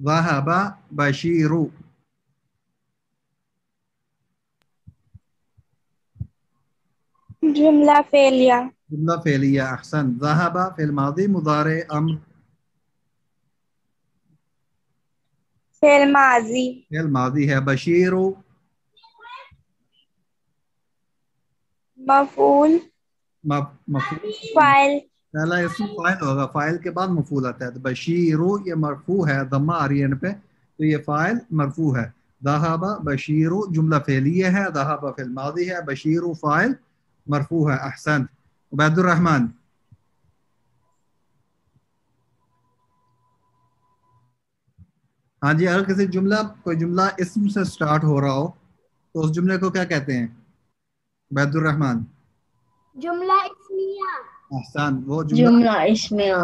ذهب بشير. جملہ فعلیہ. جملہ فعلیہ. احسن. ذهب فعل ماضی مضارع امر فعل ماضی. فعل ماضی ہے. بشیر مفعول. مفعول. فاعل. پہلا اسم فاعل ہوگا، فاعل کے بعد مفعول آتا ہے. تو بشیر یہ مرفوع ہے، ضمہ آ رہی ہے ان پہ، تو یہ فاعل مرفوع ہے. ذهب بشیر جملہ فعلیہ ہے، ذهب فعل ماضی ہے، بشیر فاعل مرفوع ہے. احسن. عبید الرحمن. ہاں جی، اگر کسی کوئی جملہ اسم سے سٹارٹ ہو رہا ہو تو اس جملے کو کیا کہتے ہیں؟ عبید الرحمن. جملہ اسمیہ. احسن. وہ جملہ اسمیہ.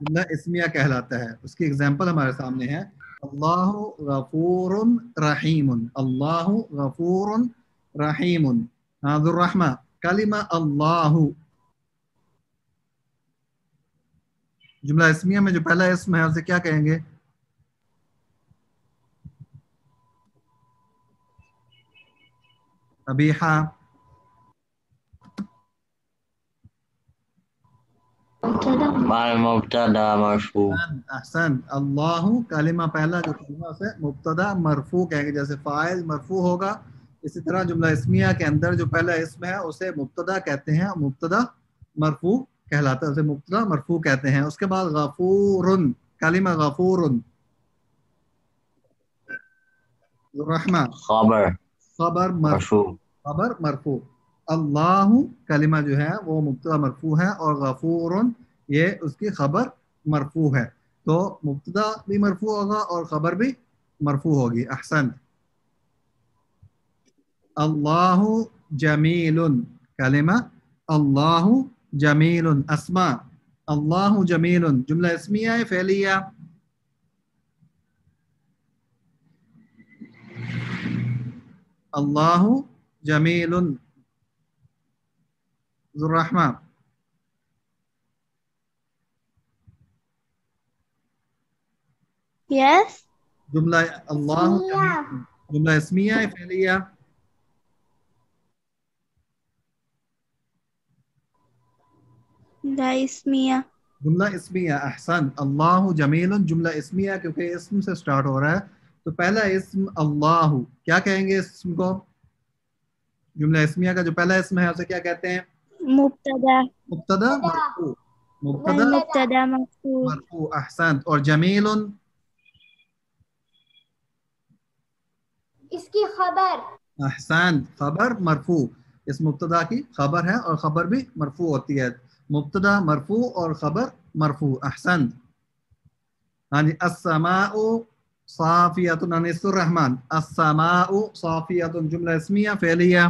جملہ اسمیہ کہلاتا ہے. اس کی اگزامپل ہمارے سامنے ہے. اللہ غفور رحیم. اللہ غفور رحیم. ذو الرحمہ. کلمہ اللہ جملہ اسمیہ میں جو پہلا اسم ہے اسے کیا کہیں گے؟ قبیحہ. مبتدا مرفوع. احسن. اللہ کلمہ پہلا جو کلمہ اسے مبتدا مرفوع کہیں گے. جیسے فاعل مرفوع ہوگا، اسی طرح جملہ اسمیہ کے اندر جو پہلا اسم ہے اسے مبتدا کہتے ہیں، مبتدا مرفوع کہلاتا ہے، اسے مبتدا مرفوع کہتے ہیں. اس کے بعد غفور کلمہ غفور. الرحمہ خبر خبر مرفوع. خبر مرفوع. اللہ کلمہ جو ہے وہ مبتدا مرفوع ہے، اور غفور یہ اس کی خبر مرفوع ہے. تو مبتدا بھی مرفوع ہوگا اور خبر بھی مرفوع ہوگی. احسن. اللہ جمیل کلمہ اللہ جمیل. اسماء اللہ جمیل جملہ اسمیہ ہے فعلیہ؟ اللہ جمیل. ذو الرحمہ. یس. جملہ اللہ جمیل جملہ اسمیہ ہے فعلیہ؟ جملہ اسمیہ. جملہ اسمیہ. احسن. اللہ جمیل جملہ اسمیہ کیونکہ اسم سے سٹارٹ ہو رہا ہے، تو پہلا اسم اللہ کیا کہیں گے؟ اسم کو جملہ اسمیہ کا جو پہلا اسم ہے اسے کیا کہتے ہیں؟ مبتدا. مبتدا مرفوع. مبتدا مبتدا مرفوع. مرفوع. احسن. اور جمیل اس کی خبر. احسن. خبر مرفوع. اس مبتدا کی خبر ہے اور خبر بھی مرفوع ہوتی ہے. مبتدا مرفوع اور خبر مرفوع. احسن. ہاں جی. السماء صافیۃ. انیس الرحمن. السماء صافیۃ جملہ اسمیہ فعلیہ؟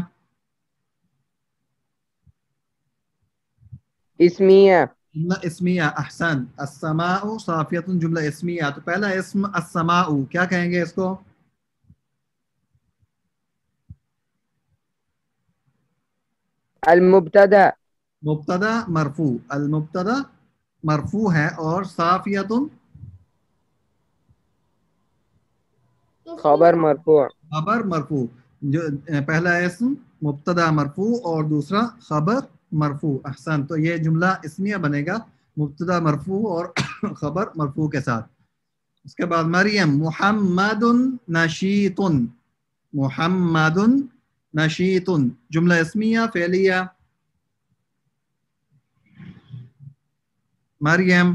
اسمیہ. جملہ اسمیہ. احسن. السماء صافیۃ جملہ اسمیہ. تو پہلا اسم السماء کیا کہیں گے اس کو؟ المبتدا. مبتدا مرفوع. المبتدا مرفوع ہے، اور صافیۃ خبر مرفوع. خبر مرفوع. جو پہلا اسم مبتدا مرفوع اور دوسرا خبر مرفوع. احسن. تو یہ جملہ اسمیہ بنے گا مبتدا مرفوع اور خبر مرفوع کے ساتھ. اس کے بعد مریم. محمد نشیط. محمد نشیط جملہ اسمیہ فعلیہ؟ مریم.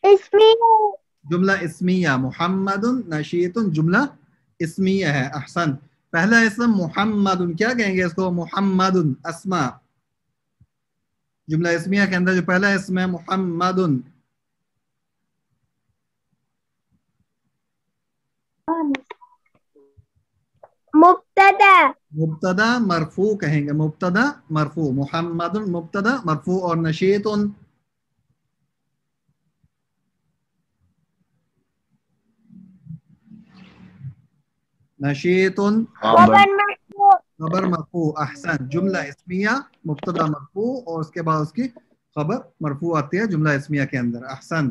اسمیہ. جملہ اسمیہ. محمد نشیط جملہ اسمیہ ہے. احسن. پہلا اسم محمد کیا کہیں گے اس کو؟ محمد. اسماء جملہ اسمیہ کے اندر جو پہلا اسم ہے محمد. مبتدا. مبتدا مرفوع کہیں گے. مبتدا مرفوع. محمد مبتدا مرفوع. اور نشیط نشیط خبر مرفوع. احسن. جملہ اسمیہ مبتدا مرفوع اور اس کے بعد اس کی خبر مرفوع آتی ہے جملہ اسمیہ کے اندر. احسن.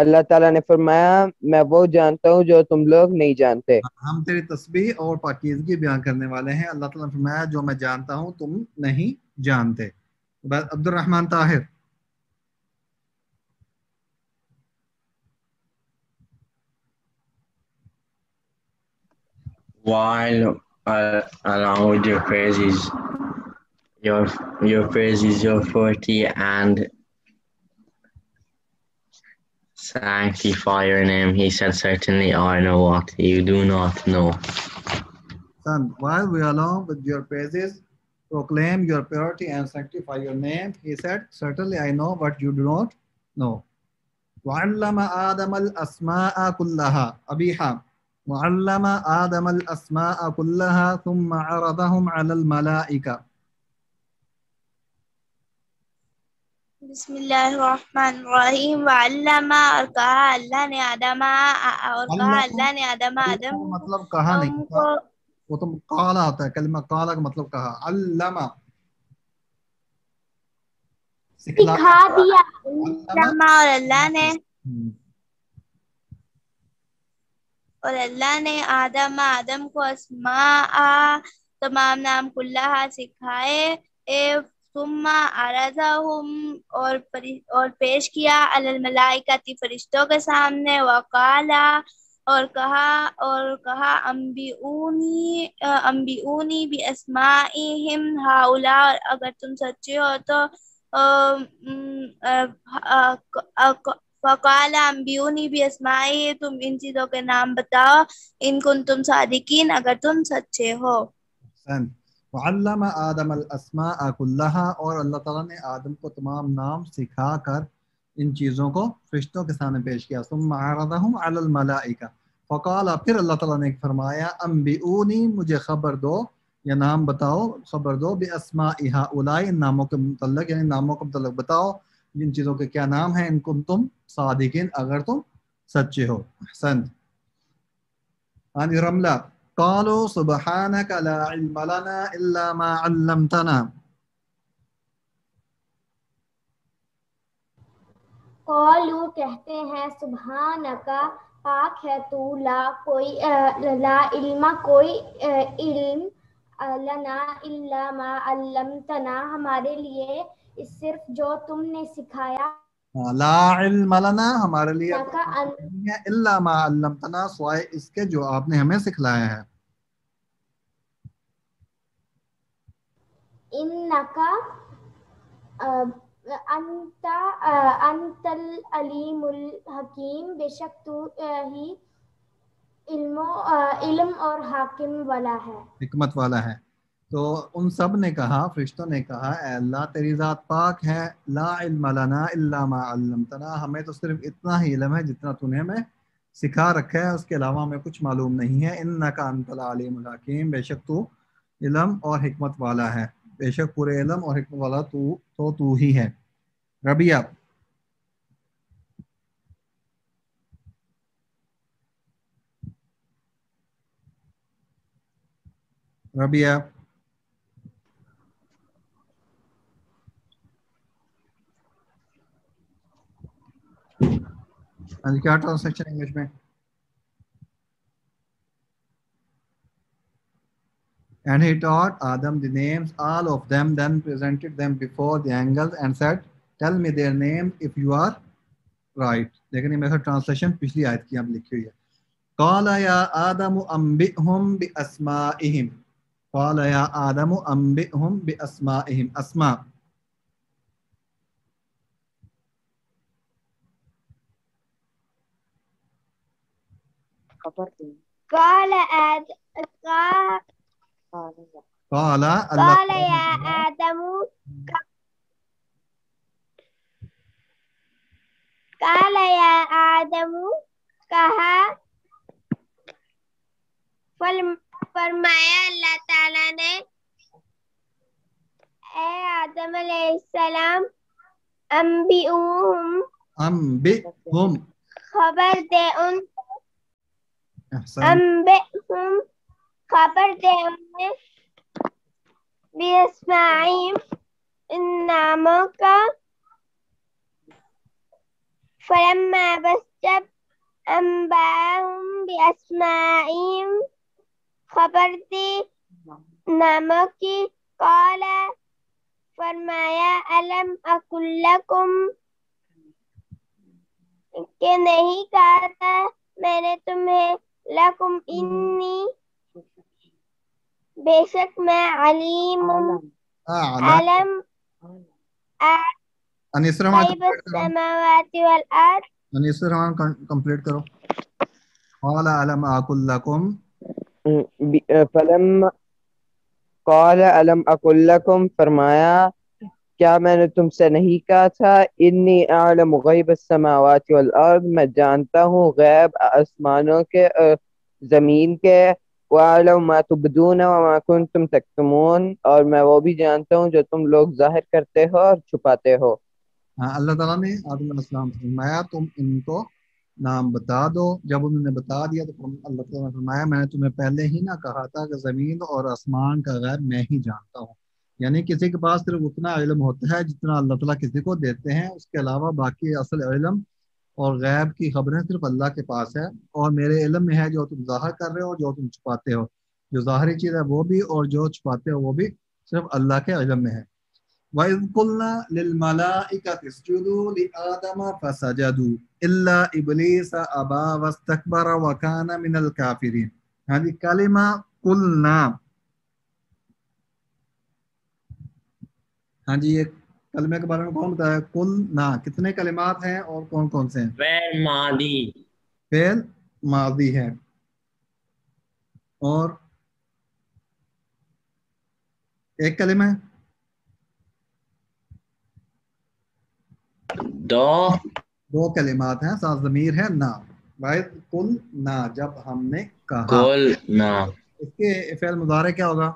اللہ تعالیٰ نے فرمایا میں وہ جانتا ہوں جو تم لوگ نہیں جانتے. ہم تیری تسبیح اور پاکیزگی بیان کرنے والے ہیں. اللہ تعالیٰ نے فرمایا جو میں جانتا ہوں تم نہیں جانتے. عبد الرحمن Tahir. While along with your praises, your praises, your forty and sanctify your name. He said, certainly I know what you do not know. Son, while we along with your praises, proclaim your purity and sanctify your name. He said, certainly I know what you do not know. وَعَلَّمَ آدَمَ الْأَسْمَاءَ كُلَّهَا أَبِيحًا وَعَلَّمَ آدَمَ الْأَسْمَاءَ كُلَّهَا ثُمَّ عَرَضَهُمْ عَلَى الْمَلَائِكَةِ. بسم اللہ الرحمن الرحیم. وعلم اور کہا اللہ نے آدم مطلب کہا نہیں کو وہ تو قالا ہوتا ہے. کلمہ قالا کا مطلب کہا. علم سکھا دیا. اور اللہ نے آدم کو اسماء تمام نام کلہا سکھائے. ثم عرضہم اور پیش کیا علی الملائکۃ فرشتوں کے سامنے. وقالا اور کہا انبئونی باسمائہم ہؤلاء. اگر تم سچے ہو تو فقال انبئونی باسمائہم تم ان چیزوں کے نام بتاؤ. ان کنتم صادقین اگر تم سچے ہو. وعلم آدم الاسماء كلها اور اللہ تعالیٰ نے آدم کو تمام نام سکھا کر ان چیزوں کو فرشتوں کے سامنے پیش کیا. ثم عرضهم على الملائکہ فقال پھر اللہ تعالیٰ نے فرمایا انبئونی مجھے خبر دو یا نام بتاؤ خبر دو باسماء هؤلاء ان ناموں کے متعلق یعنی ناموں کے متعلق بتاؤ جن چیزوں کے کیا نام ہیں. ان کنتم صادقین اگر تم سچے ہو. احسنت. عن رملہ قالوا سبحانك لا علم لنا الا ما علمتنا. قالو کہتے ہیں سبحانک پاک ہے تو لا علم کوئی علم لنا الا ما علمتنا ہمارے لیے صرف جو تم نے سکھایا. لا علم لنا ہمارے لیے نہیں ہے الا ما علمتنا سوائے اس کے جو آپ نے ہمیں سکھلایا ہے. انک انت العلیم الحکیم بے شک تو ہی علم اور حاکم والا ہے حکمت والا ہے. تو ان سب نے کہا فرشتوں نے کہا اے اللہ تیری ذات پاک ہے. لا علم لنا الا ما علمتنا ہمیں تو صرف اتنا ہی علم ہے جتنا تو نے ہمیں سکھا رکھا ہے اس کے علاوہ ہمیں کچھ معلوم نہیں ہے. انک انت العلیم الحکیم بے شک تو علم اور حکمت والا ہے. بے شک پورے علم اور حکمت والا تو ہی ہے. ربیہ. ربیہ کیا ٹرانسلیشن انگلش میں؟ And he taught Adam the names, all of them, then presented them before the angels and said, tell me their names if you are right. لیکن یہ میرا ٹرانسلیشن پچھلی آیت کی اب لکھی ہوئی ہے. قال یا آدم انبئهم باسمائهم. قال یا آدم انبئهم باسمائهم. اسماء قال یا آدم کہا فرمایا اللہ تعالیٰ نے اے آدم علیہ السلام انبئهم خبر دے ان انبئهم خبر دے انہیں باسمائہم ان ناموں کا فلما بس جب انباہم باسمائہم خبر دی ناموں کی قال فرمایا علم اقل لکم کہ نہیں کہا تھا میں نے تمہیں لکم انی بے شک میں علیم علم انیس رحمان غیب السماوات والارض انیس رحمان کمپلیٹ کرو. قال علم اقل لکم فلما قال علم اقل لکم فرمایا کیا میں نے تم سے نہیں کہا تھا انی اعلم غیب السماوات والارض میں جانتا ہوں غیب آسمانوں کے زمین کے وَأَعْلَمُ مَا تُبْدُونَ وَمَا كُنْتُمْ تَكْتُمُونَ اور میں وہ بھی جانتا ہوں جو تم لوگ ظاہر کرتے ہو اور چھپاتے ہو. ہاں اللہ تعالیٰ نے آدم علیہ السلام سے فرمایا تم ان کو نام بتا دو. جب انہوں نے بتا دیا تو اللہ تعالیٰ نے فرمایا میں نے تمہیں پہلے ہی نہ کہا تھا کہ زمین اور آسمان کا غیب میں ہی جانتا ہوں. یعنی کسی کے پاس صرف اتنا علم ہوتا ہے جتنا اللہ تعالیٰ کسی کو دیتے ہیں، اس کے علاوہ باقی اصل علم اور غیب کی خبریں صرف اللہ کے پاس ہے. اور میرے علم میں ہے جو تم ظاہر کر رہے ہو، جو تم چھپاتے ہو. جو ظاہری چیز ہے وہ بھی اور جو چھپاتے ہو وہ بھی صرف اللہ کے علم میں ہے. وَإِذْ قُلْنَا لِلْمَلَائِكَةِ اسْجُدُوا لِآدَمَ فَسَجَدُوا إِلَّا إِبْلِيسَ أَبَى وَاسْتَكْبَرَ وَكَانَ مِنَ الْكَافِرِينَ. ہاں جی کلمہ قُلْنَا. ہاں جی یہ کلمے کے بارے میں کون بتایا؟ قُلْنَا کتنے کلمات ہیں اور کون کون سے ہیں؟ فعل ماضی. فعل ماضی ہے اور ایک کلمہ ہے دو کلمات ہیں، ساتھ ضمیر ہے نا. وَإِذْ قُلْنَا جب ہم نے کہا. قل نا. اس کے فعل مضارع کیا ہوگا؟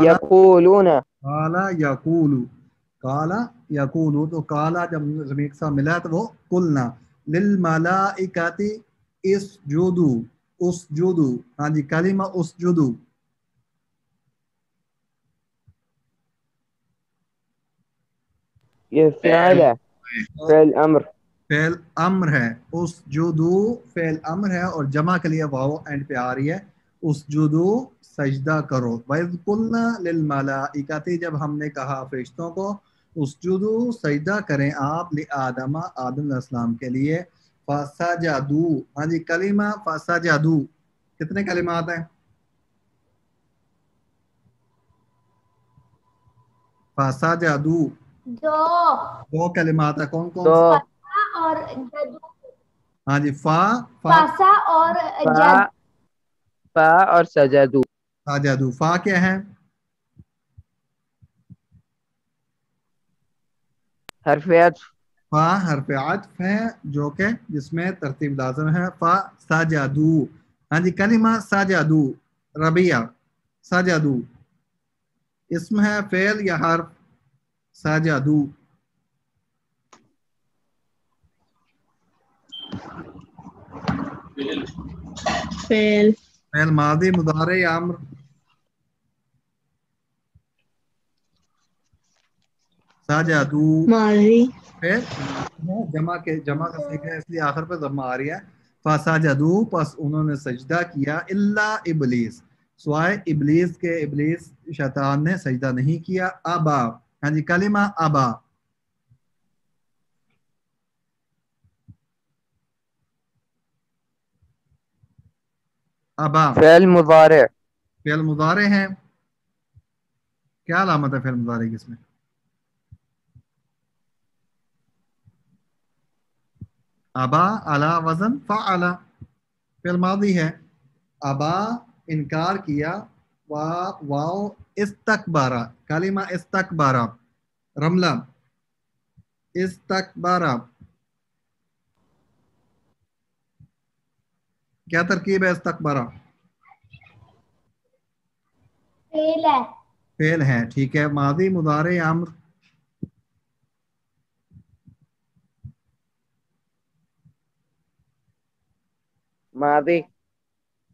یقولون کالا یقولو. کالا یقولو تو کالا جب ضمیر کے ساتھ ملا تو وہ قلنا. للملائکۃ اسجدوا. اسجدوا ہاں جی کلمہ اسجدوا. یہ فعل ہے، فعل امر. فعل امر ہے. اسجدو فعل امر ہے اور جمع کے لیے واو اینڈ پہ آ رہی ہے. اسجدو سجدہ کرو. وَإِذْ قُلْنَا لِلْمَلَائِكَةِ جب ہم نے کہا فرشتوں کو اسجدو سجدہ کریں آپ لآدم آدم علیہ السلام کے لیے. فَسَجَدُوا ہاں جی کلمہ فَسَجَدُوا کتنے کلمات ہیں؟ فَسَجَدُوا دو کلمات ہیں. کون کون تو سے؟ اور جدو ہاں جی فا فاسا اور فا فا اور سجدو. سجدو. فا کیا ہے؟ حرف عطف. فا حرف عطف ہے جو کہ جس میں ترتیب لازم ہے. فا سجدو ہاں جی کلمہ سجدو ربیہ. سجدو اسم ہے فعل یا حرف؟ سجدو فعل ماضی مضارع یا امر؟ سجدو ماضی. فعل جمع کا صیغہ ہے اس لیے آخر پہ ضمہ آ رہی ہے. فسجدو پس انہوں نے سجدہ کیا الا ابلیس سوائے ابلیس کے. ابلیس شیطان نے سجدہ نہیں کیا. ابا ہاں جی کلمہ ابا. ابا فعل مضارع. فعل مضارع ہے. کیا علامت ہے فعل مضارع کی اس میں؟ ابا علی وزن فعل. فعل ماضی ہے. ابا انکار کیا. واو استکبارا کلمہ استکبارا. رملہ استکبارا کیا ترکیب ہے؟ استکبارا فعل ہے. فعل ہے ٹھیک ہے. ماضی مضارع امر؟ ماضی.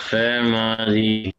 فعل ماضي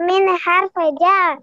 من حرف جر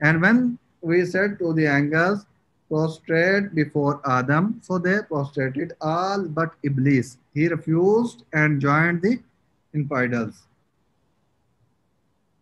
And when we said to the angels, prostrate before Adam, so they prostrated all but Iblis. He refused and joined the infidels.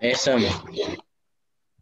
اسم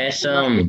اسم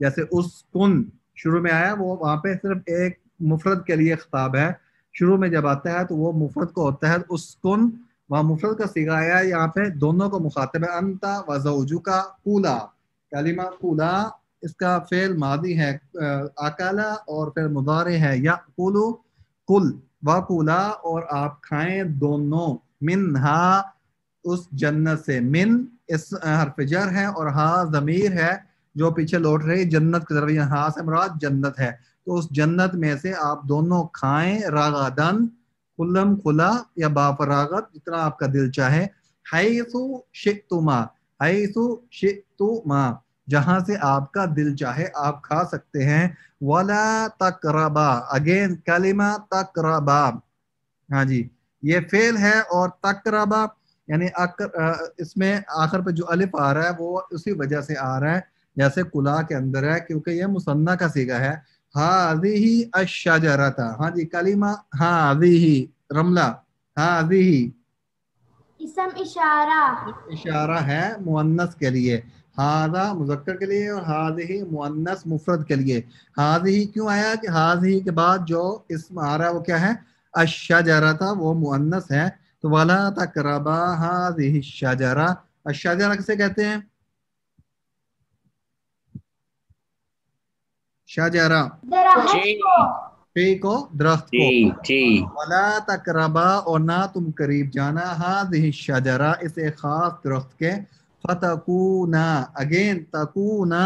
جیسے اسکن شروع میں آیا وہ وہاں پہ صرف ایک مفرد کے لیے خطاب ہے، شروع میں جب آتا ہے تو وہ مفرد کو ہوتا ہے اسکن، وہاں مفرد کا صیغہ آیا، یہاں پہ دونوں کو مخاطب ہے، انت و زوجک قولا، کلمہ قولا اس کا فعل ماضی ہے اکلا اور پھر مضارع ہے یأکلو، کل وقولا اور آپ کھائیں دونوں، منہا اس جنت سے، من اس حرف جر ہے اور ہا ضمیر ہے جو پیچھے لوٹ رہی جنت کی طرف، یہاں سے مراد جنت ہے، تو اس جنت میں سے آپ دونوں کھائیں، راغدن کلم کھلا یا بافراغت جتنا آپ کا دل چاہے، حیث شئتما، حیث شئتما جہاں سے آپ کا دل چاہے آپ کھا سکتے ہیں، ولا تقربا، اگین کلمہ تقربا، ہاں جی یہ فعل ہے، اور تقربا یعنی اس میں آخر پہ جو الف آ رہا ہے وہ اسی وجہ سے آ رہا ہے جیسے کلا کے اندر ہے، کیونکہ یہ مثنیٰ کا صیغہ ہے، ہذہ الشجرۃ، ہاں جی کلمہ ہذہ رملہ، ہذہ اسم اشارہ، اشارہ ہے مؤنث کے لیے، ہذا مذکر کے لیے اور ہذہ مؤنث مفرد کے لیے، ہذہ کیوں آیا کہ ہذہ کے بعد جو اسم آ رہا ہے وہ کیا ہے، الشجرۃ، وہ مؤنث ہے، تو ولا تقربا ہذہ الشجرہ، الشجرہ کسے کہتے ہیں، شجرہ درخت کو، ٹھیک کو درخت کو، جی ولا تقربا اور نہ تم قریب جانا، ہذہ الشجرہ اس ایک خاص درخت کے، فتکونا، اگین تکونا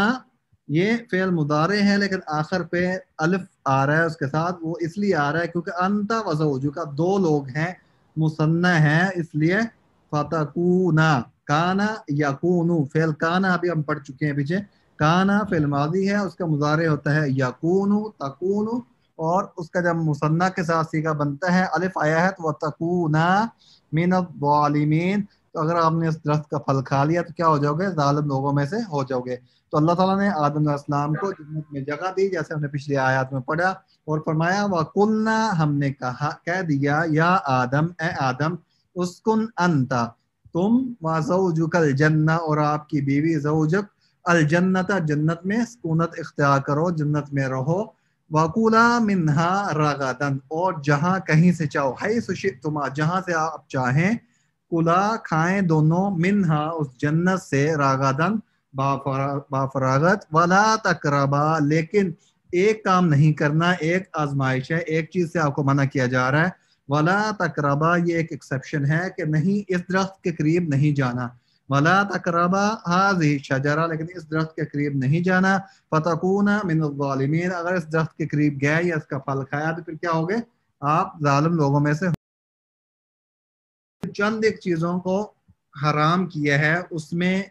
یہ فعل مضارع ہے لیکن آخر پہ الف آ رہا ہے اس کے ساتھ، وہ اس لیے آ رہا ہے کیونکہ انت و زوجک دو لوگ ہیں، مثنیٰ ہے، اس لیے فتکونا، کانا یکونو، فعل کانا ابھی ہم پڑھ چکے ہیں پیچھے، کانا فعل ماضی ہے، اس کا مضارع ہوتا ہے یکونو، تکونو، اور اس کا جب مثنیٰ کے ساتھ صیغہ بنتا ہے الف آیا ہے تو وَتَكُونَ مِنَ الظَّالِمِينَ، تو اگر آپ نے اس درخت کا پھل کھا لیا تو کیا ہو جاؤ گے، ظالم لوگوں میں سے ہو جاؤ گے۔ تو اللہ تعالیٰ نے آدم علیہ السلام کو جنت میں جگہ دی جیسے ہم نے پچھلی آیات میں پڑھا، اور فرمایا وَقُلْنَا، ہم نے کہہ دیا، یا آدم اے آدم، اسکن انت تم، وَزَوْجُكَ الْجَنَّةَ اور آپ کی بیوی زوجک، الجنت جنت میں سکونت اختیار کرو، جنت میں رہو، وَقُولَا مِنْهَا رَغَدًا اور جہاں کہیں سے چاہو، حیث شئتما جہاں سے آپ چاہیں، کلا کھائیں دونوں، منہا اس جنت سے، راغدن بافراغت، ولا تقربا لیکن ایک کام نہیں کرنا، ایک آزمائش ہے، ایک چیز سے آپ کو منع کیا جا رہا ہے، ولا تقربا یہ ایک ایکسیپشن ہے کہ نہیں اس درخت کے قریب نہیں جانا، ولا تقربا ہذہ الشجرہ لیکن اس درخت کے قریب نہیں جانا، فتکون من الظالمین اگر اس درخت کے قریب گئے یا اس کا پھل کھایا تو پھر کیا ہوگے، آپ ظالم لوگوں میں سے۔ چند ایک چیزوں کو حرام کیا ہے اس میں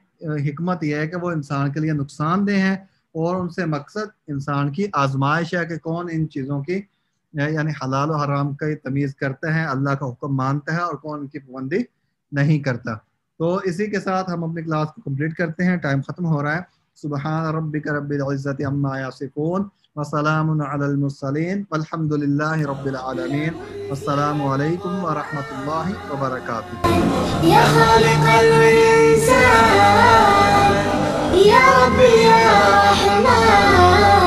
حکمت یہ ہے کہ وہ انسان کے لیے نقصان دہ ہیں، اور ان سے مقصد انسان کی آزمائش ہے کہ کون ان چیزوں کی یعنی حلال و حرام کا تمیز کرتا ہے، اللہ کا حکم مانتا ہے، اور کون ان کی پابندی نہیں کرتا۔ تو اسی کے ساتھ ہم اپنی کلاس کو کمپلیٹ کرتے ہیں، ٹائم ختم ہو رہا ہے۔ سبحان ربک رب العزت عما یصفون وسلام علی المرسلین والحمد للہ رب العالمین، والسلام علیکم ورحمۃ اللہ وبرکاتہ۔ يا خالق الإنسان يا رب يا رحمن